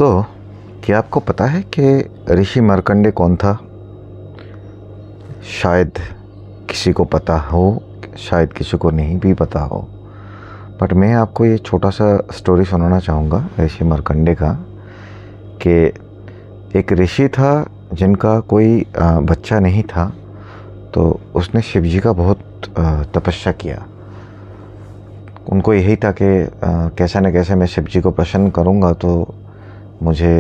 दोस्तों, क्या आपको पता है कि ऋषि मार्कंडेय कौन था? शायद किसी को पता हो, शायद किसी को नहीं भी पता हो। बट मैं आपको ये छोटा सा स्टोरी सुनाना चाहूँगा ऋषि मार्कंडेय का। कि एक ऋषि था जिनका कोई बच्चा नहीं था, तो उसने शिव जी का बहुत तपस्या किया। उनको यही था कि कैसे न कैसे मैं शिव जी को प्रसन्न करूँगा तो मुझे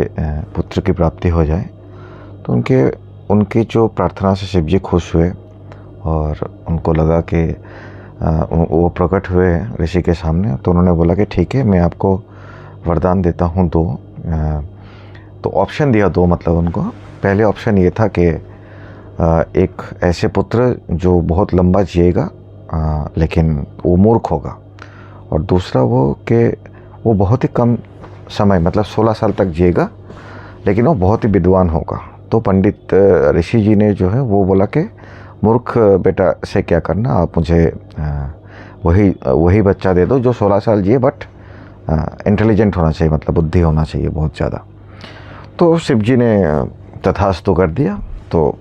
पुत्र की प्राप्ति हो जाए। तो उनकी जो प्रार्थना से शिव जी खुश हुए और उनको लगा कि वो प्रकट हुए ऋषि के सामने। तो उन्होंने बोला कि ठीक है, मैं आपको वरदान देता हूँ दो। तो ऑप्शन दिया दो, मतलब उनको पहले ऑप्शन ये था कि एक ऐसे पुत्र जो बहुत लंबा जिएगा लेकिन वो मूर्ख होगा, और दूसरा वो कि वो बहुत ही कम समय, मतलब 16 साल तक जिएगा लेकिन वो बहुत ही विद्वान होगा। तो पंडित ऋषि जी ने जो है वो बोला कि मूर्ख बेटा से क्या करना, आप मुझे वही बच्चा दे दो जो 16 साल जिए बट इंटेलिजेंट होना चाहिए, मतलब बुद्धि होना चाहिए बहुत ज़्यादा। तो शिव जी ने तथास्तु कर दिया। तो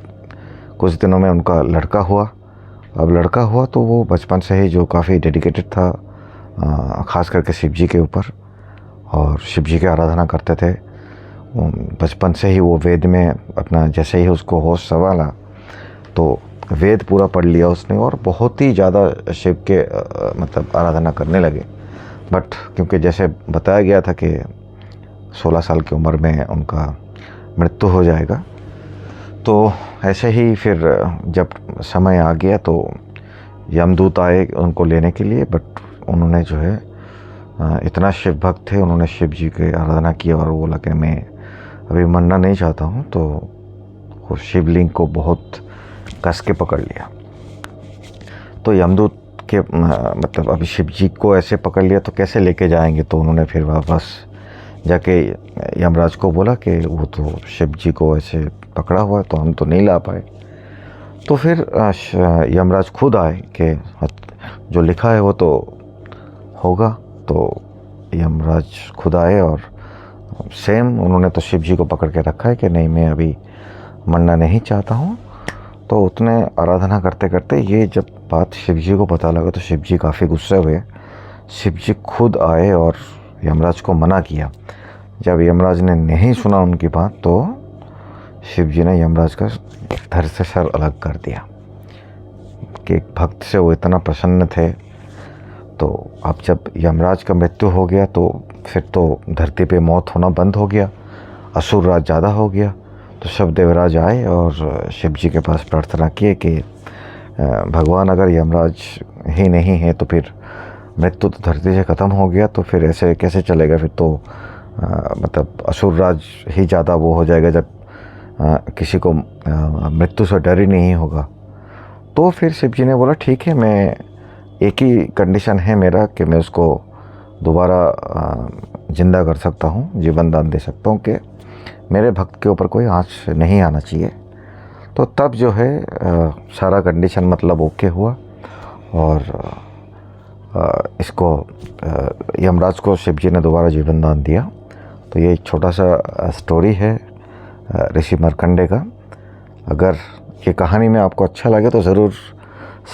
कुछ दिनों में उनका लड़का हुआ। अब लड़का हुआ तो वो बचपन से ही जो काफ़ी डेडिकेटेड था, ख़ास करके शिव जी के ऊपर, और शिव जी की आराधना करते थे। बचपन से ही वो वेद में अपना, जैसे ही उसको होश संभाला तो वेद पूरा पढ़ लिया उसने, और बहुत ही ज़्यादा शिव के मतलब आराधना करने लगे। बट क्योंकि जैसे बताया गया था कि 16 साल की उम्र में उनका मृत्यु हो जाएगा, तो ऐसे ही फिर जब समय आ गया तो यमदूत आए उनको लेने के लिए। बट उन्होंने जो है इतना शिव भक्त थे, उन्होंने शिव जी की आराधना की और वो बोला कि मैं अभी मरना नहीं चाहता हूँ। तो वो शिवलिंग को बहुत कस के पकड़ लिया। तो यमदूत के मतलब अभी शिव जी को ऐसे पकड़ लिया तो कैसे लेके जाएंगे। तो उन्होंने फिर वापस जाके यमराज को बोला कि वो तो शिव जी को ऐसे पकड़ा हुआ है तो हम तो नहीं ला पाए। तो फिर यमराज खुद आए कि जो लिखा है वो तो होगा। तो यमराज खुद आए और सेम उन्होंने तो शिव जी को पकड़ के रखा है कि नहीं, मैं अभी मरना नहीं चाहता हूँ। तो उतने आराधना करते करते ये जब बात शिव जी को पता लगा तो शिव जी काफ़ी गुस्से हुए। शिव जी खुद आए और यमराज को मना किया। जब यमराज ने नहीं सुना उनकी बात तो शिव जी ने यमराज का धड़ से सर अलग कर दिया। कि एक भक्त से वो इतना प्रसन्न थे। तो अब जब यमराज का मृत्यु हो गया तो फिर तो धरती पे मौत होना बंद हो गया, असुर राज ज़्यादा हो गया। तो सब देवराज आए और शिव जी के पास प्रार्थना किए कि भगवान, अगर यमराज ही नहीं है तो फिर मृत्यु तो धरती से ख़त्म हो गया, तो फिर ऐसे कैसे चलेगा। फिर तो मतलब असुर राज ही ज़्यादा वो हो जाएगा जब किसी को मृत्यु से डर ही नहीं होगा। तो फिर शिव जी ने बोला ठीक है, मैं एक ही कंडीशन है मेरा कि मैं उसको दोबारा जिंदा कर सकता हूँ, जीवन दान दे सकता हूँ, कि मेरे भक्त के ऊपर कोई आँच नहीं आना चाहिए। तो तब जो है सारा कंडीशन मतलब ओके हुआ और इसको यमराज को शिव जी ने दोबारा जीवन दान दिया। तो ये छोटा सा स्टोरी है ऋषि मार्कंडेय का। अगर ये कहानी में आपको अच्छा लगे तो ज़रूर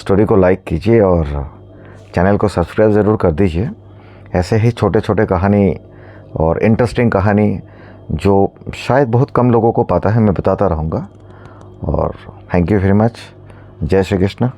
स्टोरी को लाइक कीजिए और चैनल को सब्सक्राइब ज़रूर कर दीजिए। ऐसे ही छोटे छोटे कहानी और इंटरेस्टिंग कहानी जो शायद बहुत कम लोगों को पता है, मैं बताता रहूँगा। और थैंक यू वेरी मच। जय श्री कृष्ण।